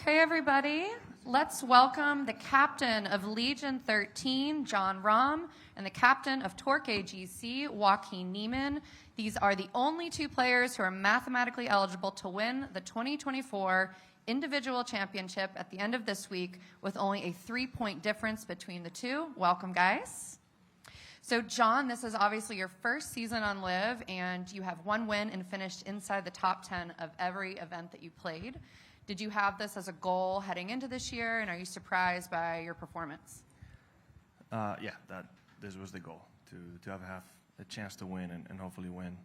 Okay, everybody, let's welcome the captain of Legion 13, Jon Rahm, and the captain of Torque AGC, Joaquin Niemann. These are the only two players who are mathematically eligible to win the 2024 individual championship at the end of this week, with only a 3-point difference between the two. Welcome, guys. So, Jon, this is obviously your first season on LIV, and you have one win and finished inside the top 10 of every event that you played. Did you have this as a goal heading into this year, and are you surprised by your performance? Yeah, this was the goal, to have a chance to win and hopefully win.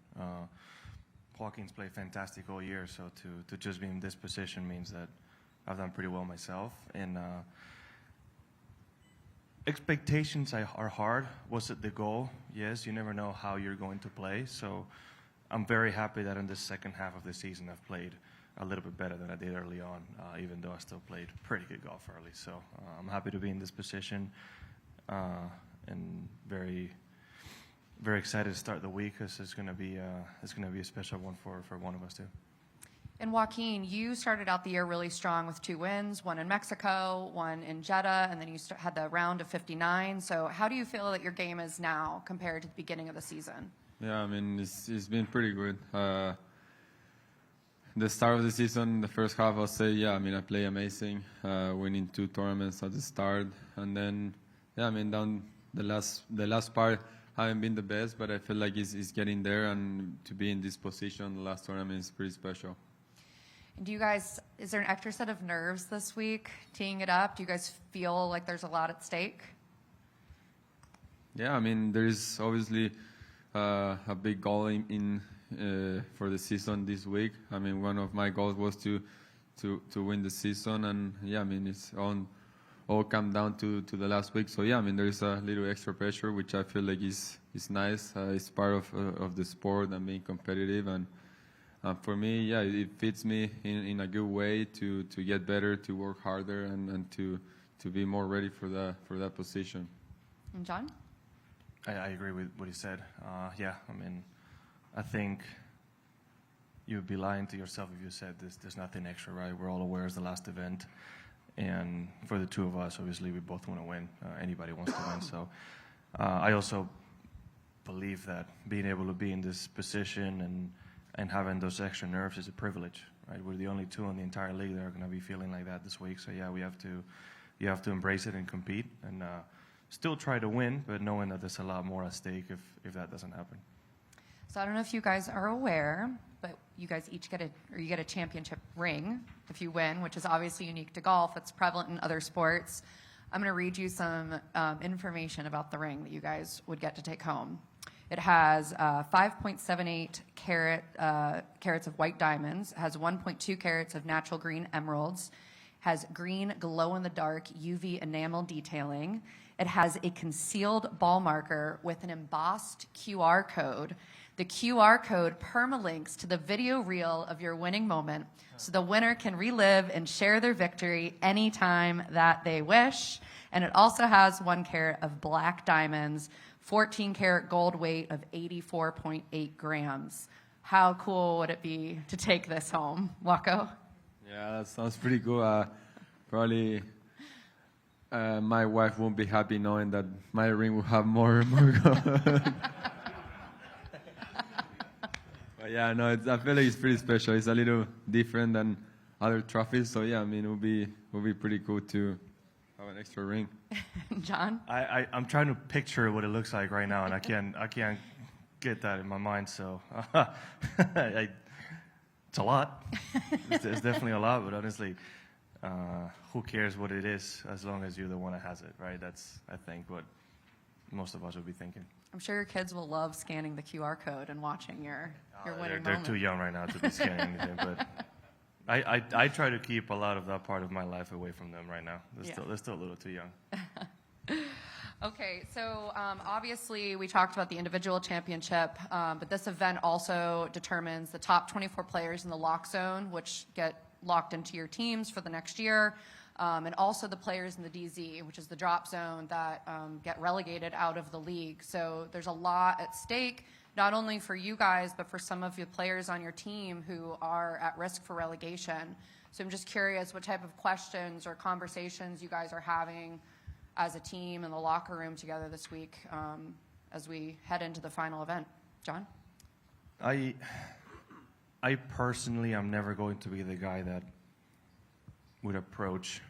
Joaquin's played fantastic all year, so to just be in this position means that I've done pretty well myself. And expectations are hard. Was it the goal? Yes, you never know how you're going to play. So I'm very happy that in the second half of the season I've played a little bit better than I did early on, even though I still played pretty good golf early. So I'm happy to be in this position and very, very excited to start the week, because it's going to be a special one for one of us too. And Joaquin, you started out the year really strong with 2 wins, one in Mexico, one in Jeddah, and then you had the round of 59. So how do you feel that your game is now compared to the beginning of the season? Yeah, I mean, it's been pretty good. The start of the season, the first half, I'll say, yeah, I mean, I play amazing, winning 2 tournaments at the start. And then, yeah, I mean, down the last part, I haven't been the best, but I feel like it's getting there, and to be in this position, the last tournament is pretty special. And do you guys, is there an extra set of nerves this week, teeing it up? Do you guys feel like there's a lot at stake? Yeah, I mean, there is obviously a big goal for the season this week. I mean, one of my goals was to win the season, and yeah, I mean, it's all come down to the last week. So yeah, I mean, there is a little extra pressure, which I feel like is nice. It's part of the sport and being competitive, and for me, yeah, it fits me in a good way to get better, to work harder, and to be more ready for that position. And Jon? I agree with what he said. Yeah, I mean, I think you'd be lying to yourself if you said there's nothing extra, right? We're all aware it's the last event, and for the two of us, obviously, we both want to win. Anybody wants to win. So I also believe that being able to be in this position and having those extra nerves is a privilege, right? We're the only two in the entire league that are going to be feeling like that this week. So yeah, you have to embrace it and compete, and still try to win, but knowing that there's a lot more at stake if that doesn't happen. So I don't know if you guys are aware, but you guys each get a championship ring if you win, which is obviously unique to golf. It's prevalent in other sports. I'm going to read you some information about the ring that you guys would get to take home. It has 5.78 carats of white diamonds, has 1.2 carats of natural green emeralds, has green glow-in-the-dark UV enamel detailing. It has a concealed ball marker with an embossed QR code. The QR code permalinks to the video reel of your winning moment, so the winner can relive and share their victory anytime that they wish. And it also has 1 carat of black diamonds, 14 karat gold weight of 84.8 grams. How cool would it be to take this home, Wako? Yeah, that sounds pretty cool. Probably my wife won't be happy knowing that my ring will have more gold. But yeah, no, I feel like it's pretty special. It's a little different than other trophies. So yeah, I mean, it would be pretty cool to have an extra ring. Jon? I'm trying to picture what it looks like right now, and I can't get that in my mind. So it's a lot. It's definitely a lot, but honestly, who cares what it is as long as you're the one that has it, right? That's, I think, what most of us would be thinking. I'm sure your kids will love scanning the QR code and watching your winning moment. They're too young right now to be scanning anything, but I try to keep a lot of that part of my life away from them right now. They're still a little too young. Okay, so obviously we talked about the individual championship, but this event also determines the top 24 players in the lock zone, which get locked into your teams for the next year, and also the players in the DZ, which is the drop zone that get relegated out of the league. So there's a lot at stake. not only for you guys, but for some of the players on your team who are at risk for relegation. So I'm just curious what type of questions or conversations you guys are having as a team in the locker room together this week as we head into the final event. Jon? I personally am never going to be the guy that would approach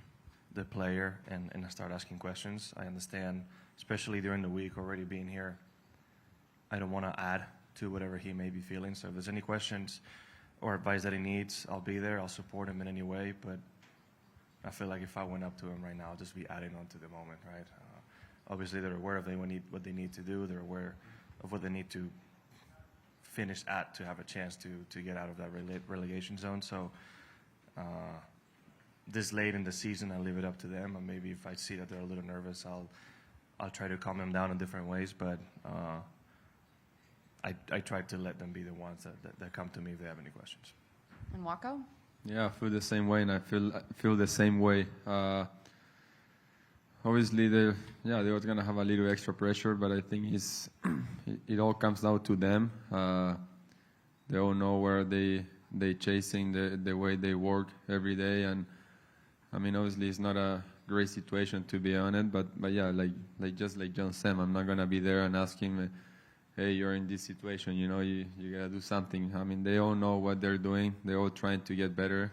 the player and start asking questions. I understand, especially during the week already being here, I don't want to add to whatever he may be feeling. So if there's any questions or advice that he needs, I'll be there. I'll support him in any way. But I feel like if I went up to him right now, I'll just be adding on to the moment, right? Obviously, they're aware of what they need to do. They're aware of what they need to finish at to have a chance to get out of that relegation zone. So this late in the season, I'll leave it up to them. And maybe if I see that they're a little nervous, I'll try to calm them down in different ways. But I try to let them be the ones that come to me if they have any questions. And Wako? Yeah, I feel the same way, and I feel the same way. Obviously, they're gonna have a little extra pressure, but I think it all comes down to them. They all know where they chasing the way they work every day, and I mean, obviously, it's not a great situation to be honest, but yeah, like Jon said, I'm not gonna be there and ask him, hey, you're in this situation, you know, you gotta do something. I mean, they all know what they're doing. They're all trying to get better.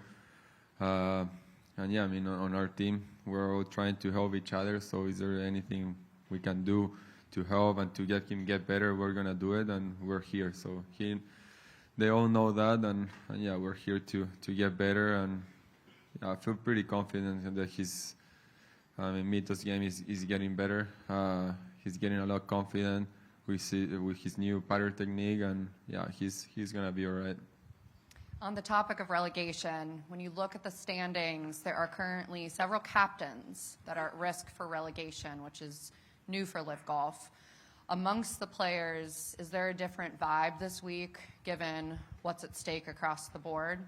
And yeah, I mean, on our team, we're all trying to help each other. So is there anything we can do to help and to get him get better? We're gonna do it, and we're here. So they all know that, and yeah, we're here to get better. And yeah, I feel pretty confident that Mito's game is getting better. He's getting a lot confident. We see with his new putter technique, and yeah, he's gonna be all right. On the topic of relegation, when you look at the standings, there are currently several captains that are at risk for relegation, which is new for LIV Golf. Amongst the players, is there a different vibe this week, given what's at stake across the board?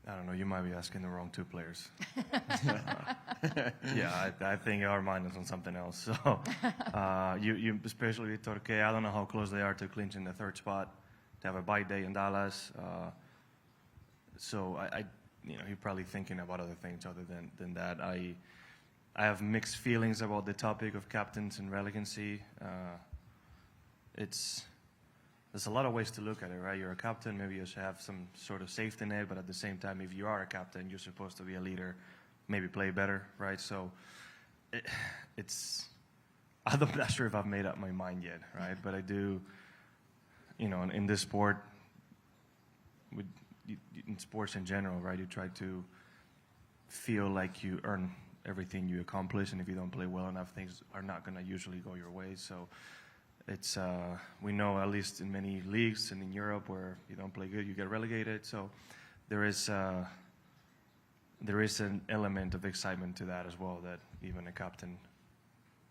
I don't know. You might be asking the wrong two players. Yeah, I think our mind is on something else. So, you especially Torque. I don't know how close they are to clinching the third spot, to have a bye day in Dallas. So you're probably thinking about other things other than that. I have mixed feelings about the topic of captains and relevancy. There's a lot of ways to look at it, right? You're a captain, maybe you should have some sort of safety net, but at the same time, if you are a captain, you're supposed to be a leader, maybe play better, right? So I'm not sure if I've made up my mind yet, right? But I do, in this sport, in sports in general, right? You try to feel like you earn everything you accomplish, and if you don't play well enough, things are not going to usually go your way. So it's we know, at least in many leagues and in Europe, where you don't play good, you get relegated. So there is an element of excitement to that as well, that even a captain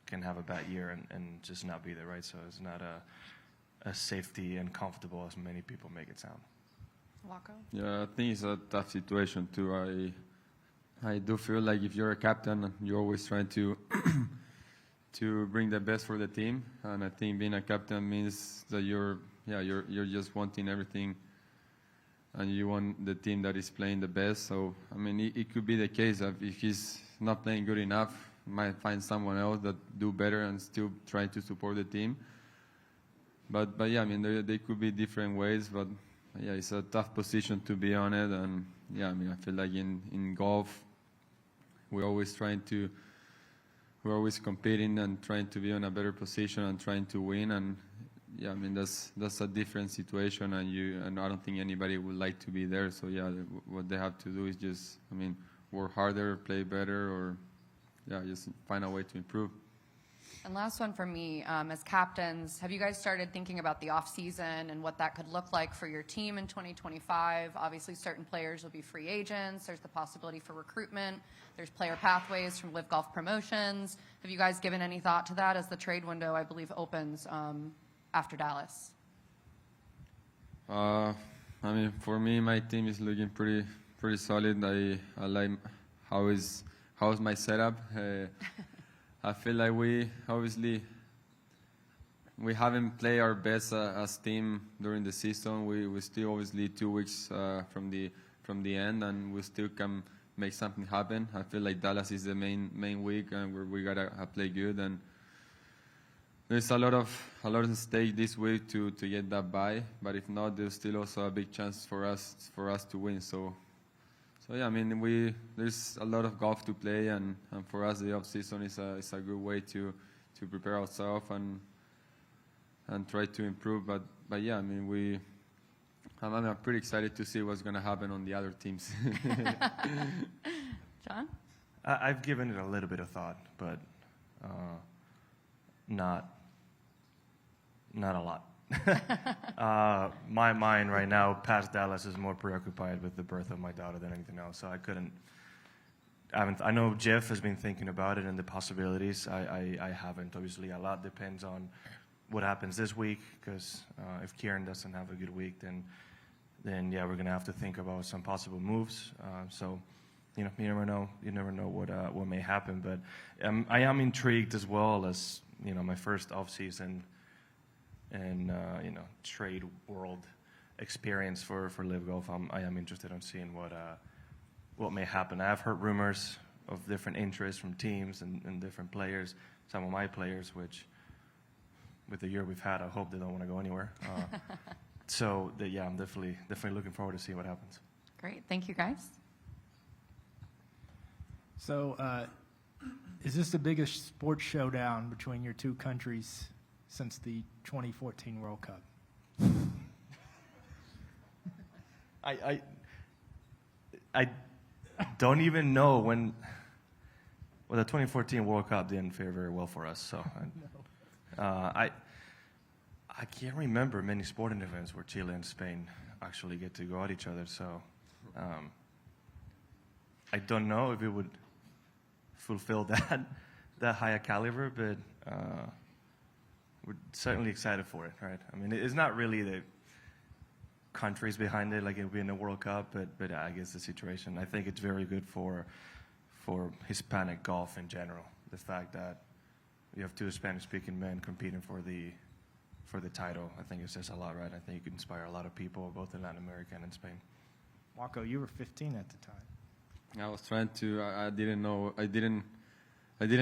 can have a bad year and just not be there, right? So it's not a safety and comfortable as many people make it sound. Wako? Yeah, I think it's a tough situation too. I do feel like if you're a captain, you're always trying to to bring the best for the team, and I think being a captain means that you're just wanting everything, and you want the team that is playing the best. So I mean, it could be the case that if he's not playing good enough, might find someone else that do better and still try to support the team. But yeah, I mean, they could be different ways, but yeah, it's a tough position to be on it. And yeah, I mean, I feel like in golf, we're always competing and trying to be in a better position and trying to win. And yeah, I mean, that's a different situation, and I don't think anybody would like to be there. So yeah, what they have to do is just, I mean, work harder, play better, or yeah, just find a way to improve. And last one from me, as captains, have you guys started thinking about the offseason and what that could look like for your team in 2025? Obviously, certain players will be free agents. There's the possibility for recruitment. There's player pathways from LIV Golf Promotions. Have you guys given any thought to that as the trade window, I believe, opens after Dallas? I mean, for me, my team is looking pretty solid. I like how's my setup. I feel like we obviously we haven't played our best as team during the season. We still obviously 2 weeks from the end, and we still can make something happen. I feel like Dallas is the main week, and we gotta play good. And there's a lot of stake this week to get that bye. But if not, there's still also a big chance for us to win. So yeah, I mean there's a lot of golf to play, and for us the off season is a good way to prepare ourselves and try to improve. But yeah, I mean I'm pretty excited to see what's going to happen on the other teams. John? I've given it a little bit of thought, but not a lot. My mind right now, past Dallas, is more preoccupied with the birth of my daughter than anything else. So I know Jeff has been thinking about it and the possibilities. I haven't. Obviously, a lot depends on what happens this week, because if Kieran doesn't have a good week, then yeah, we're gonna have to think about some possible moves. So, you never know. You never know what may happen. But I am intrigued as well, as my first off season and trade world experience for LIV Golf. I am interested in seeing what may happen. I've heard rumors of different interests from teams and different players. Some of my players, which with the year we've had, I hope they don't want to go anywhere. So yeah, I'm definitely looking forward to see what happens. Great. Thank you, guys. So is this the biggest sports showdown between your two countries since the 2014 World Cup? I don't even know when. Well, the 2014 World Cup didn't fare very well for us, so I can't remember many sporting events where Chile and Spain actually get to go at each other. So I don't know if it would fulfill that high a caliber, but we're certainly excited for it, right? I mean, it's not really the countries behind it like it would be in the World Cup, but I guess the situation. I think it's very good for Hispanic golf in general. The fact that you have two Spanish-speaking men competing for the title, I think it says a lot, right? I think you can inspire a lot of people, both in Latin America and in Spain. Marco, you were 15 at the time. I was trying to. I didn't know. I didn't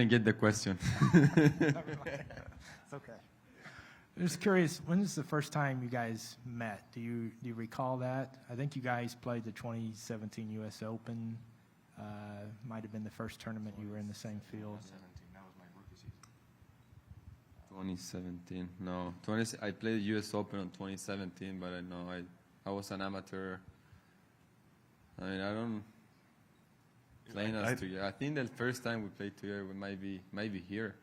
get the question. It's okay. I'm just curious, when was the first time you guys met? Do you recall that? I think you guys played the 2017 U.S. Open. Might have been the first tournament you were in the same field. 2017. No, I played U.S. Open on 2017, but I was an amateur. I mean, I don't playing us together. I think the first time we played together, we might be here,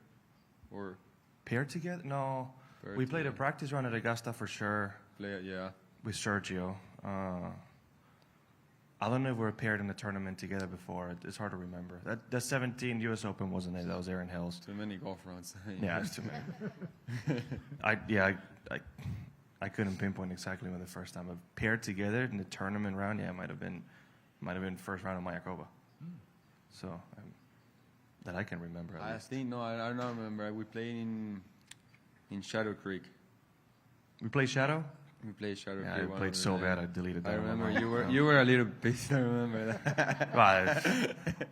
or paired together. No, we played a practice run at Augusta for sure. Yeah. With Sergio. I don't know if we were paired in the tournament together before. It's hard to remember. That 17 U.S. Open wasn't it? That was Aaron Hills. Too many golf rounds. Yeah, it's too many. I couldn't pinpoint exactly when the first time. But paired together in the tournament round, yeah, it might have been first round of Mayakoba. So that I can remember. At least. I don't remember. We played in Shadow Creek. We played Shadow. We played Shadow Yeah, Creek. I played so bad I deleted that. I remember you were a little pissed. I remember that. Well,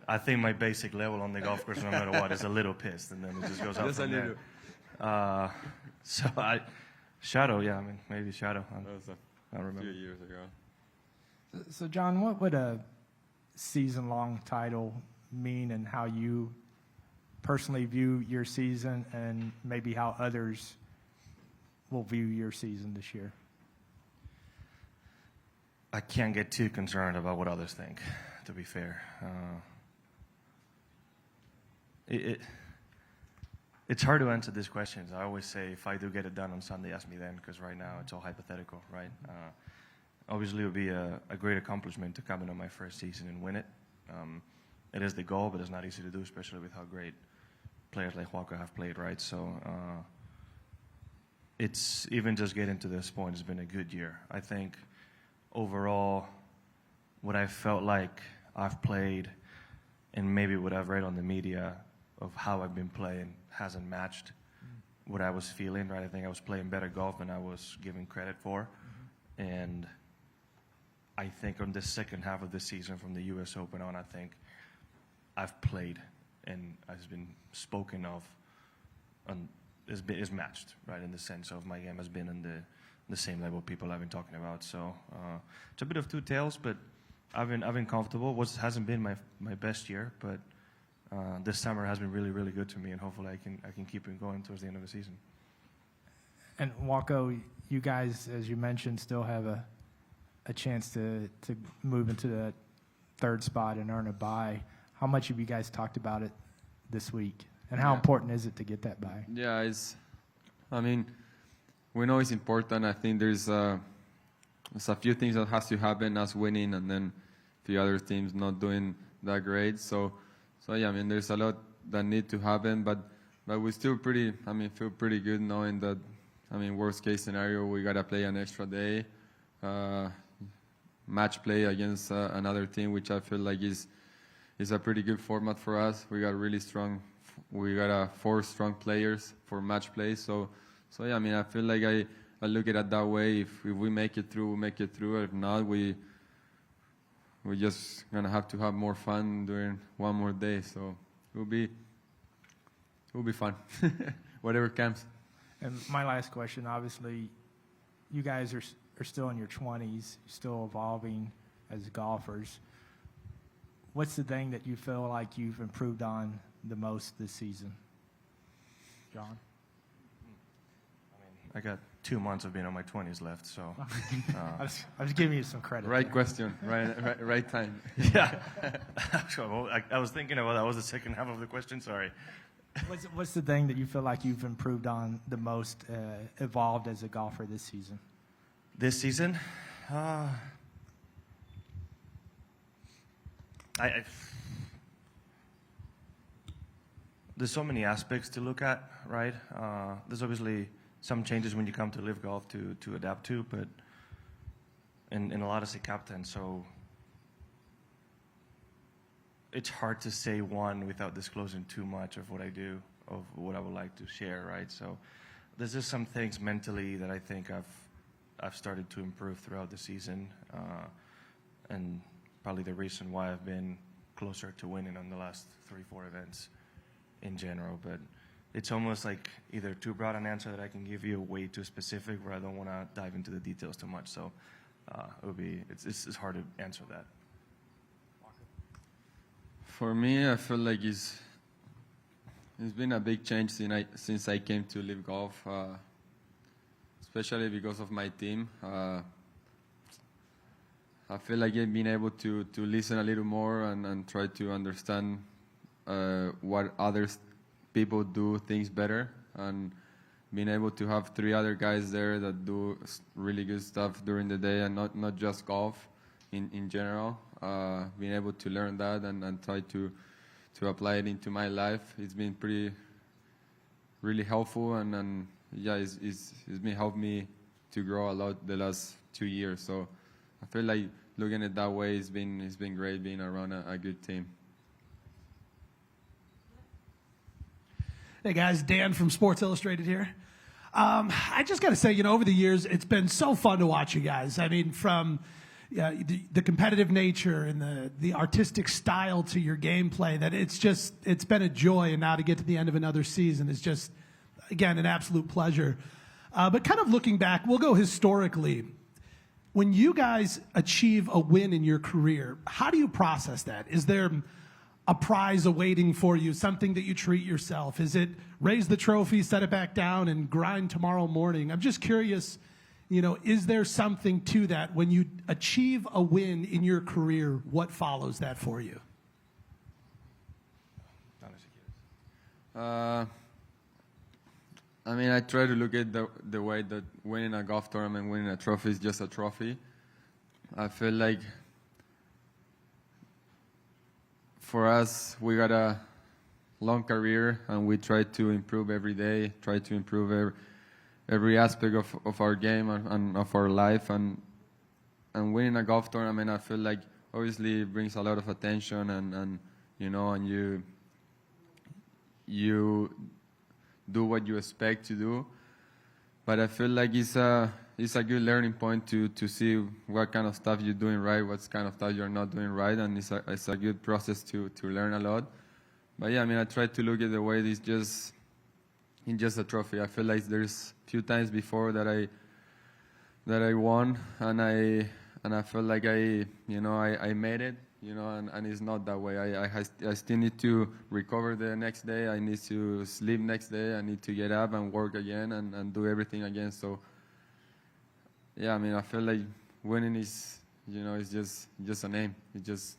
I think my basic level on the golf course, no matter what, is a little pissed, and then it just goes up Just from a there. little. So Shadow, yeah, I mean maybe Shadow. That was I don't a few remember. years ago. So, John, what would a season-long title mean, and how you personally view your season, and maybe how others will view your season this year? I can't get too concerned about what others think, to be fair. It's hard to answer these questions. I always say, if I do get it done on Sunday, ask me then, because right now it's all hypothetical, right? Obviously, it would be a great accomplishment to come in on my first season and win it. It is the goal, but it's not easy to do, especially with how great players like Joaquin have played, right? So it's even just getting to this point has been a good year. I think overall, what I felt like I've played and maybe what I've read on the media of how I've been playing hasn't matched what I was feeling, right? I think I was playing better golf than I was giving credit for. And I think on the second half of the season from the U.S. Open on, I think I've played and has been spoken of is matched, right, in the sense of my game has been in the same level people have been talking about. So it's a bit of two tails, but I've been comfortable. Hasn't been my best year, but this summer has been really, really good to me, and hopefully I can keep it going towards the end of the season. And Waco, you guys, as you mentioned, still have a chance to move into the third spot and earn a bye. How much have you guys talked about it this week? And how important is it to get that bye? Yeah, we know it's important. I think there's a few things that has to happen, us winning, and then a few other teams not doing that great. So yeah, there's a lot that need to happen, but we still feel pretty good knowing that, worst case scenario, we gotta play an extra day, match play against another team, which I feel like is a pretty good format for us. We got 4 strong players for match play. So yeah, I feel like I look at it that way. If we make it through, we make it through. If not, we're just gonna have to have more fun during one more day. So it will be fun, whatever comes. And my last question, obviously, you guys are still in your 20s, still evolving as golfers. What's the thing that you feel like you've improved on the most this season? Jon? I got 2 months of being on my 20s left, so. I was giving you some credit. Right question, right time. Yeah. I was thinking about that was the second half of the question, sorry. What's the thing that you feel like you've improved on the most, evolved as a golfer this season? This season? There's so many aspects to look at, right? There's obviously some changes when you come to LIV Golf to adapt to, but in a lot as a captain, so it's hard to say one without disclosing too much of what I do, of what I would like to share, right? So there's just some things mentally that I think I've started to improve throughout the season, and probably the reason why I've been closer to winning on the last 3-4 events in general. But it's almost like either too broad an answer that I can give you, way too specific, where I don't want to dive into the details too much. So it's hard to answer that. For me, I feel like it's been a big change since I came to LIV Golf, especially because of my team. I feel like I've been able to listen a little more and try to understand what other people do things better, and being able to have 3 other guys there that do really good stuff during the day and not just golf in general. Being able to learn that and try to apply it into my life, it's been really helpful, and yeah, it's been helped me to grow a lot the last 2 years. So I feel like looking at it that way, it's been great being around a good team. Hey guys, Dan from Sports Illustrated here. I just got to say, over the years, it's been so fun to watch you guys. From the competitive nature and the artistic style to your gameplay, that it's been a joy. And now to get to the end of another season is just, again, an absolute pleasure. But kind of looking back, we'll go historically. When you guys achieve a win in your career, how do you process that? Is there a prize awaiting for you, something that you treat yourself? Is it raise the trophy, set it back down, and grind tomorrow morning? I'm just curious, is there something to that? When you achieve a win in your career, what follows that for you? I try to look at the way that winning a golf tournament, winning a trophy is just a trophy. I feel like for us, we got a long career, and we try to improve every day, try to improve every aspect of our game and of our life. And winning a golf tournament, I feel like obviously it brings a lot of attention, and you do what you expect to do. But I feel like it's a good learning point to see what kind of stuff you're doing right, what kind of stuff you're not doing right, and it's a good process to learn a lot. But yeah, I mean, I try to look at the way it's just a trophy. I feel like there's few times before that I won, and I felt like I made it, and it's not that way. I still need to recover the next day. I need to sleep next day. I need to get up and work again and do everything again. So yeah, I mean, I feel like winning is, it's just a name. It just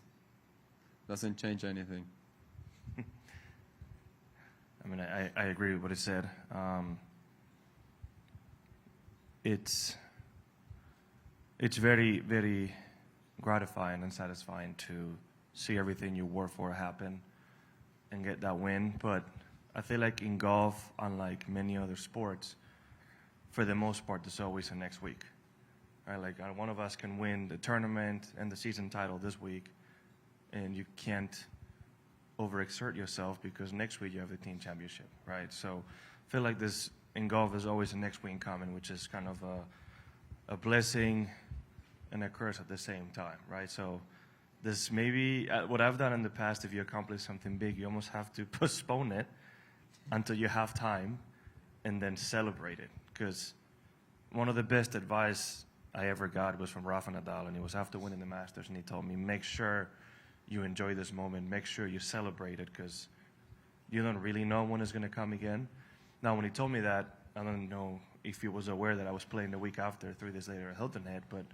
doesn't change anything. I mean, I agree with what he said. It's very, very gratifying and satisfying to see everything you work for happen and get that win. But I feel like in golf, unlike many other sports, for the most part, there's always a next week. Right? Like one of us can win the tournament and the season title this week, and you can't overexert yourself because next week you have the team championship, right? So I feel like this in golf there's always a next week coming, which is kind of a blessing and a curse at the same time, right? So this maybe what I've done in the past, if you accomplish something big, you almost have to postpone it until you have time and then celebrate it. Because one of the best advice I ever got was from Rafa Nadal, and it was after winning the Masters, and he told me, make sure you enjoy this moment, make sure you celebrate it, because you don't really know when it's going to come again. Now, when he told me that, I don't know if he was aware that I was playing the week after, 3 days later at Hilton Head, but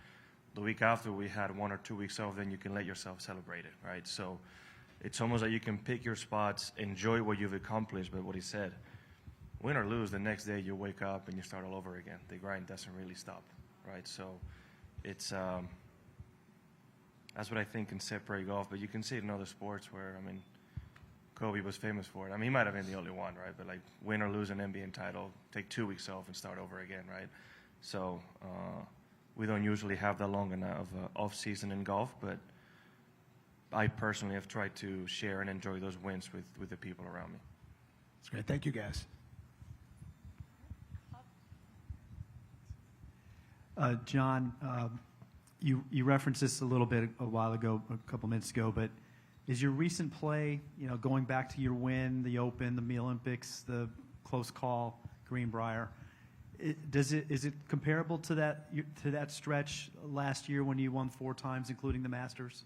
the week after we had 1 or 2 weeks off, then you can let yourself celebrate it, right? So it's almost like you can pick your spots, enjoy what you've accomplished, but what he said, win or lose, the next day you wake up and you start all over again. The grind doesn't really stop, right? So it's that's what I think can separate golf, but you can see it in other sports where, I mean, Kobe was famous for it. I mean, he might have been the only one, right? But like win or lose an NBA title, take 2 weeks off and start over again, right? So we don't usually have that long enough off season in golf, but I personally have tried to share and enjoy those wins with the people around me. That's great. Thank you, guys. Jon, you referenced this a little bit a while ago, a couple minutes ago, but is your recent play, going back to your win, the Open, the Olympics, the close call, Greenbrier, is it comparable to that stretch last year when you won 4 times, including the Masters?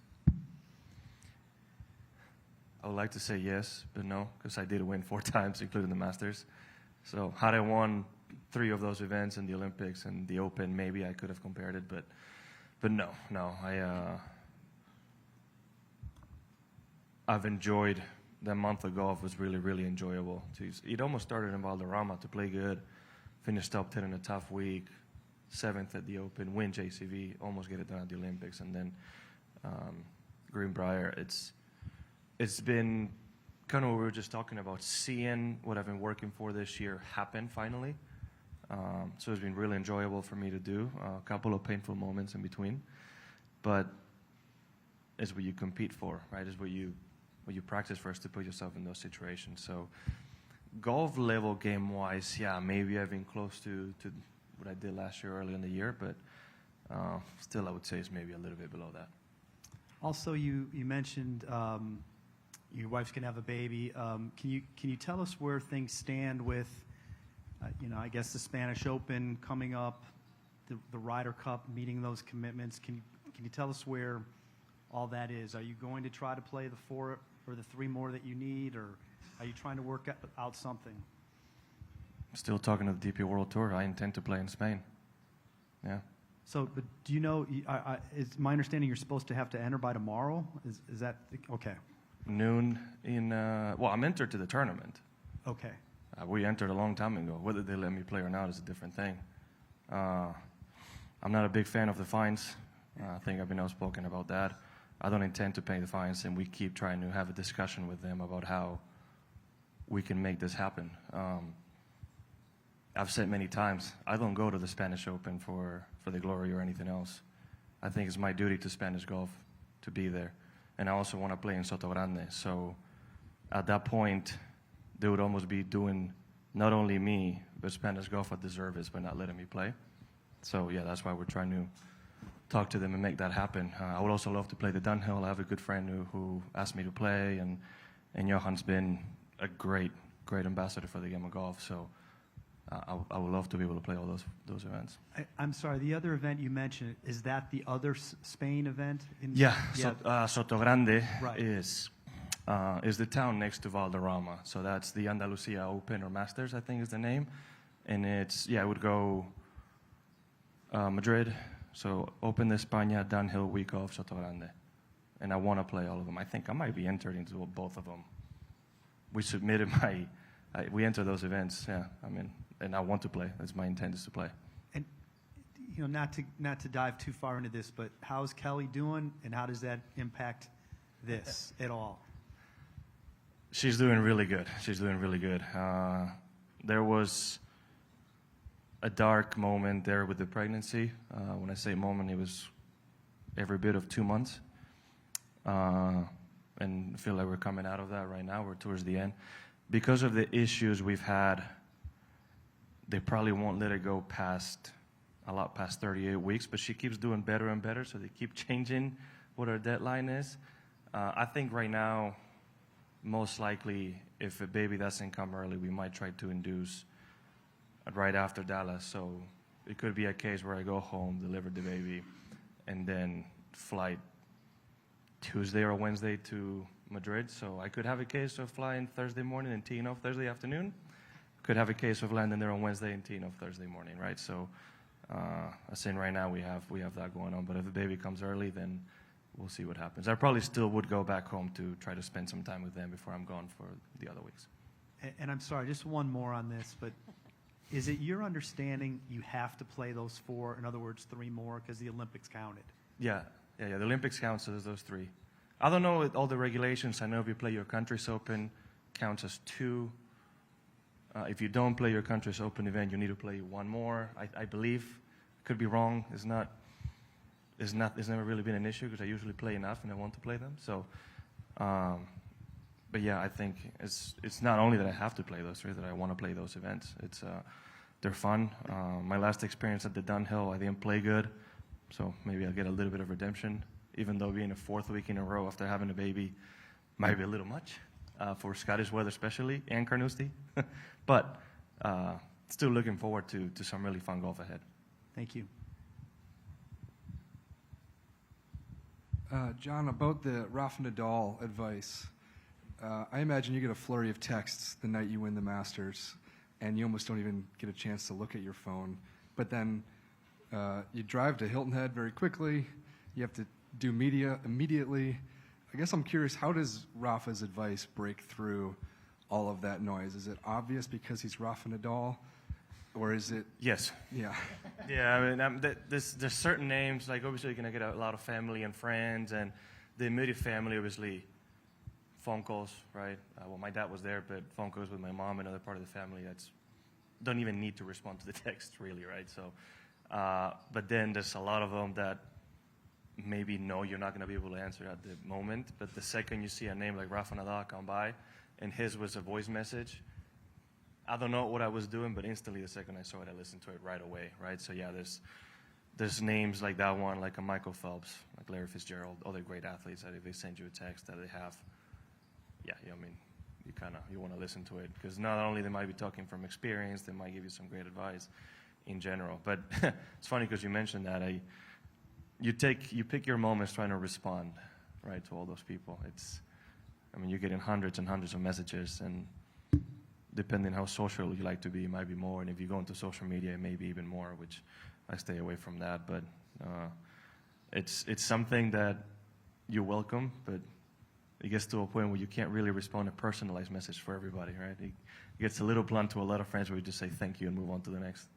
I would like to say yes, but no, because I did win 4 times, including the Masters. So had I won 3 of those events in the Olympics and the Open, maybe I could have compared it, but no. I've enjoyed that month of golf. Was really, really enjoyable. It almost started in Valderrama to play good, finish top 10 in a tough week, 7th at the Open, win JCV, almost get it done at the Olympics, and then Greenbrier. It's been kind of what we were just talking about, seeing what I've been working for this year happen finally. So it's been really enjoyable for me to do. A couple of painful moments in between, but it's what you compete for, right? It's what you practice first to put yourself in those situations. So golf level game-wise, yeah, maybe I've been close to what I did last year early in the year, but still I would say it's maybe a little bit below that. Also, you mentioned your wife's going to have a baby. Can you tell us where things stand with, I guess the Spanish Open coming up, the Ryder Cup, meeting those commitments? Can you tell us where all that is? Are you going to try to play the 4 or the 3 more that you need, or are you trying to work out something? Still talking to the DP World Tour. I intend to play in Spain. Yeah. So, but do you know, is my understanding you're supposed to have to enter by tomorrow? Is that, okay. Noon in, well, I'm entered to the tournament. Okay. We entered a long time ago. Whether they let me play or not is a different thing. I'm not a big fan of the fines. I think I've been outspoken about that. I don't intend to pay the fines, and we keep trying to have a discussion with them about how we can make this happen. I've said many times, I don't go to the Spanish Open for the glory or anything else. I think it's my duty to Spanish golf to be there. And I also want to play in Soto Grande. So at that point, they would almost be doing not only me, but Spanish golf a disservice by not letting me play. So yeah, that's why we're trying to talk to them and make that happen. I would also love to play the downhill. I have a good friend who asked me to play, and Johan's been a great ambassador for the game of golf. So I would love to be able to play all those events. I'm sorry, the other event you mentioned, is that the other Spain event? Yeah, Soto Grande Right. is the town next to Valderrama. So that's the Andalusia Open or Masters, I think is the name. And it would go Madrid, so Open de España, downhill week off, Soto Grande. And I want to play all of them. I think I might be entered into both of them. We submitted we enter those events, yeah. I mean, and I want to play. That's my intent, is to play. And, not to dive too far into this, but how's Kelly doing, and how does that impact this at all? She's doing really good. She's doing really good. There was a dark moment there with the pregnancy. When I say moment, it was every bit of 2 months. And I feel like we're coming out of that right now. We're towards the end. Because of the issues we've had, they probably won't let it go past 38 weeks, but she keeps doing better and better, so they keep changing what our deadline is. I think right now, most likely, if a baby doesn't come early, we might try to induce right after Dallas. So it could be a case where I go home, deliver the baby, and then flight Tuesday or Wednesday to Madrid. So I could have a case of flying Thursday morning and teeing off Thursday afternoon. Could have a case of landing there on Wednesday and teeing off Thursday morning, right? So I'm saying right now we have that going on. But if the baby comes early, then we'll see what happens. I probably still would go back home to try to spend some time with them before I'm gone for the other weeks. And I'm sorry, just one more on this, but is it your understanding you have to play those 4, in other words, 3 more, because the Olympics counted? Yeah. The Olympics counts as those 3. I don't know all the regulations. I know if you play your country's open, counts as 2. If you don't play your country's open event, you need to play 1 more. I believe, could be wrong. It's never really been an issue because I usually play enough and I want to play them. So, but yeah, I think it's not only that I have to play those 3, that I want to play those events. They're fun. My last experience at the downhill, I didn't play good, so maybe I'll get a little bit of redemption. Even though being a 4th week in a row after having a baby might be a little much for Scottish weather especially, and Carnoustie. But still looking forward to some really fun golf ahead. Thank you. John, about the Rafa Nadal advice, I imagine you get a flurry of texts the night you win the Masters, and you almost don't even get a chance to look at your phone. But then you drive to Hilton Head very quickly. You have to do media immediately. I guess I'm curious, how does Rafa's advice break through all of that noise? Is it obvious because he's Rafa Nadal, or is it? Yes. Yeah. Yeah, I mean, there's certain names, like obviously you're going to get a lot of family and friends, and the immediate family, obviously, phone calls, right? Well, my dad was there, but phone calls with my mom and other part of the family, don't even need to respond to the text, really, right? So, but then there's a lot of them that maybe no, you're not going to be able to answer at the moment, but the second you see a name like Rafa Nadal come by, and his was a voice message, I don't know what I was doing, but instantly the second I saw it, I listened to it right away, right? So yeah, there's names like that one, like a Michael Phelps, like Larry Fitzgerald, other great athletes that if they send you a text that they have, I mean, you want to listen to it, because not only they might be talking from experience, they might give you some great advice in general. But it's funny because you mentioned that. You pick your moments trying to respond, right, to all those people. You're getting hundreds and hundreds of messages, and depending how social you like to be, it might be more. And if you go into social media, it may be even more, which I stay away from that. But it's something that you welcome, but it gets to a point where you can't really respond a personalized message for everybody, right? It gets a little blunt to a lot of friends where you just say thank you and move on to the next.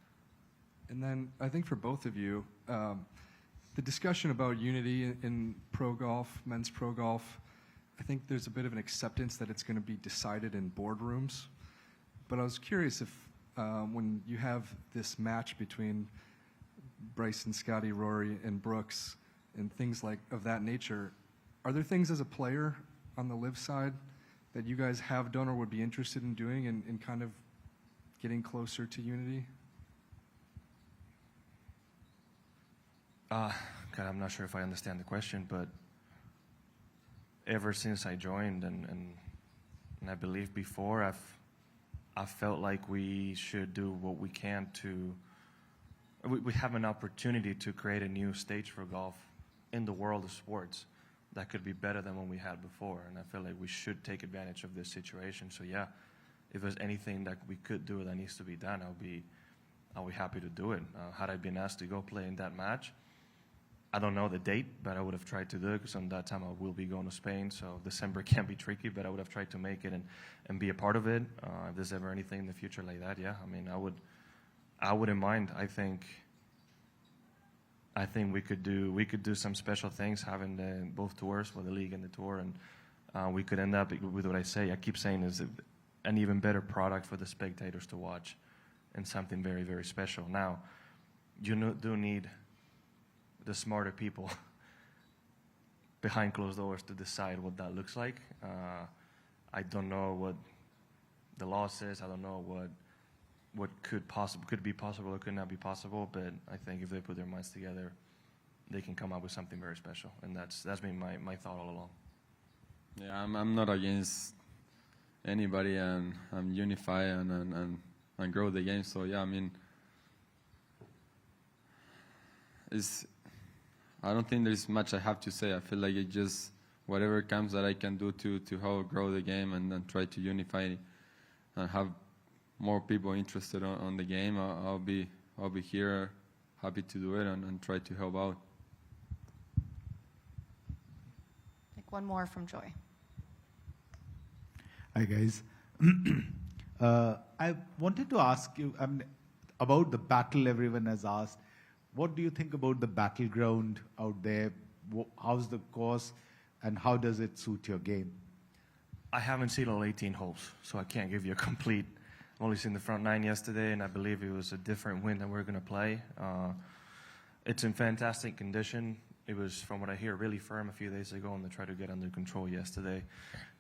And then I think for both of you, the discussion about unity in pro golf, men's pro golf, I think there's a bit of an acceptance that it's going to be decided in boardrooms. But I was curious if when you have this match between Bryson, Scotty, Rory, and Brooks, and things like of that nature, are there things as a player on the LIV side that you guys have done or would be interested in doing and kind of getting closer to unity? God, I'm not sure if I understand the question, but ever since I joined, and I believe before, I've felt like we should do what we can to. We have an opportunity to create a new stage for golf in the world of sports that could be better than what we had before, and I feel like we should take advantage of this situation. So yeah, if there's anything that we could do that needs to be done, I'll be happy to do it. Had I been asked to go play in that match, I don't know the date, but I would have tried to do it because on that time I will be going to Spain, so December can be tricky, but I would have tried to make it and be a part of it. If there's ever anything in the future like that, yeah, I mean, I wouldn't mind. I think we could do some special things having both tours, for the league and the tour, and we could end up with what I keep saying is an even better product for the spectators to watch, and something very, very special. Now, you do need the smarter people behind closed doors to decide what that looks like. I don't know what the law says. I don't know what could be possible or could not be possible. But I think if they put their minds together, they can come up with something very special. And that's been my thought all along. Yeah, I'm not against anybody, and unify and grow the game. So yeah, I mean, I don't think there's much I have to say. I feel like it just whatever comes that I can do to help grow the game and try to unify and have more people interested on the game. I'll be here, happy to do it and try to help out. Like one more from Joy. Hi guys. I wanted to ask you about the battle everyone has asked. What do you think about the Battleground out there? How's the course, and how does it suit your game? I haven't seen all 18 holes, so I can't give you a complete. I've only seen the front 9 yesterday, and I believe it was a different wind that we're going to play. It's in fantastic condition. It was, from what I hear, really firm a few days ago, and they tried to get under control yesterday.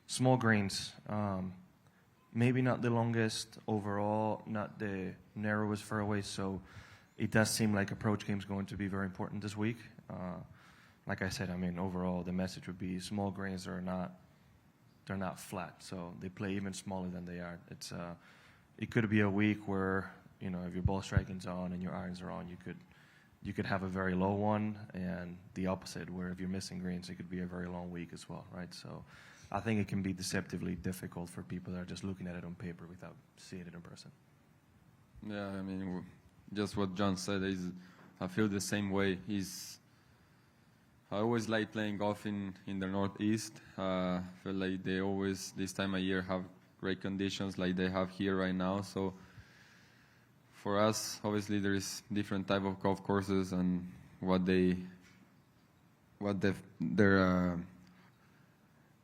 Small greens, maybe not the longest overall, not the narrowest fairways, so it does seem like approach game is going to be very important this week. Like I said, I mean, overall, the message would be small greens they're not flat, so they play even smaller than they are. It could be a week where, you know, if your ball striking's on and your irons are on, you could have a very low one, and the opposite, where if you're missing greens, it could be a very long week as well, right? So I think it can be deceptively difficult for people that are just looking at it on paper without seeing it in person. Yeah, I mean, just what John said is, I feel the same way. I always like playing golf in the Northeast. I feel like they always, this time of year, have great conditions like they have here right now. So for us, obviously, there is different type of golf courses and their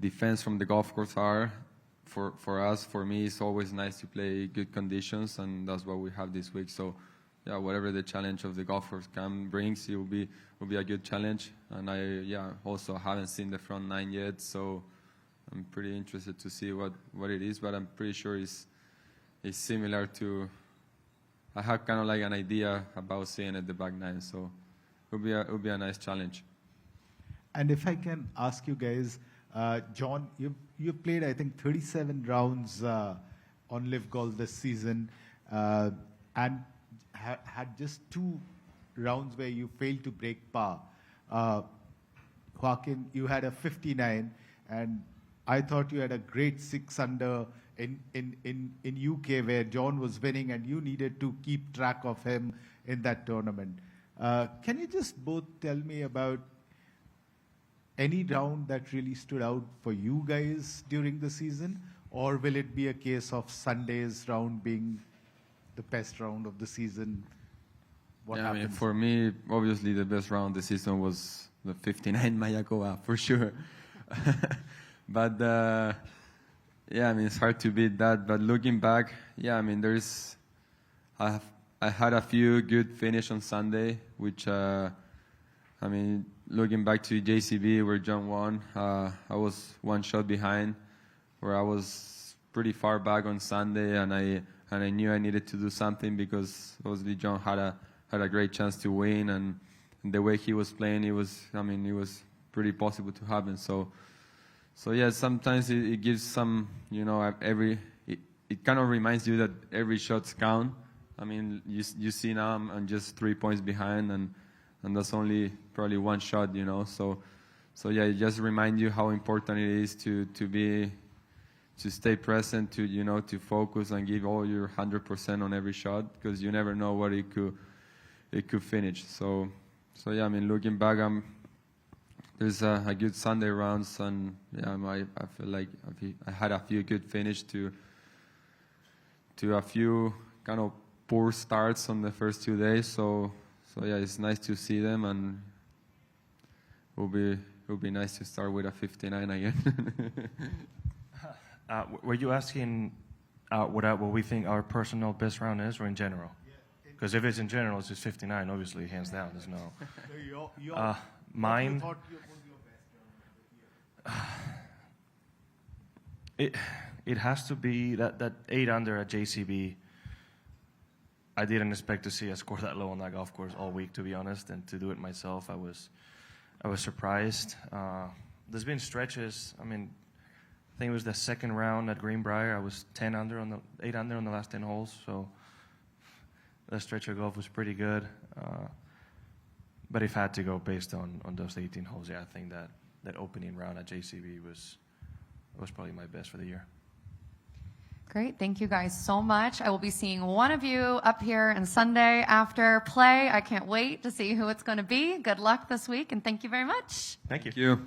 defense from the golf course are. For us, for me, it's always nice to play good conditions, and that's what we have this week. So yeah, whatever the challenge of the golf course brings, it will be a good challenge. And I also haven't seen the front 9 yet, so I'm pretty interested to see what it is. But I'm pretty sure it's similar to. I have kind of like an idea about seeing at the back 9, so it will be a nice challenge. And if I can ask you guys, John, you played I think 37 rounds on LIV Golf this season, and had just 2 rounds where you failed to break par. Joaquin, you had a 59, and I thought you had a great 6 under in UK where John was winning, and you needed to keep track of him in that tournament. Can you just both tell me about any round that really stood out for you guys during the season, or will it be a case of Sunday's round being the best round of the season? What happens? I mean, for me, obviously the best round of the season was the 59 Mayakoba, for sure. But I mean, it's hard to beat that. But looking back, I mean, I had a few good finish on Sunday, which I mean, looking back to JCB where John won, I was 1 shot behind, where I was pretty far back on Sunday, and I knew I needed to do something because obviously Jon had a great chance to win, and the way he was playing, it was pretty possible to happen. So yeah, sometimes it gives some, you know, it kind of reminds you that every shot's count. I mean, you see now I'm just 3 points behind, and that's only probably one shot, you know. So yeah, it just reminds you how important it is to stay present, to focus and give all your 100% on every shot, because you never know what it could finish. So yeah, I mean, looking back, there's a good Sunday rounds, and yeah, I feel like I had a few good finish to a few kind of poor starts on the first 2 days. So yeah, it's nice to see them, and it will be nice to start with a 59 again. Were you asking what we think our personal best round is, or in general? Because if it's in general, it's just 59, obviously, hands down. There's no. Mine. It has to be that 8 under at JCB. I didn't expect to see a score that low on that golf course all week, to be honest, and to do it myself, I was surprised. There's been stretches. I mean, I think it was the second round at Greenbrier. I was 8 under on the last 10 holes. So that stretch of golf was pretty good. But if I had to go based on those 18 holes, yeah, I think that opening round at JCB was probably my best for the year. Great. Thank you guys so much. I will be seeing one of you up here on Sunday after play. I can't wait to see who it's going to be. Good luck this week, and thank you very much. Thank you. Thank you.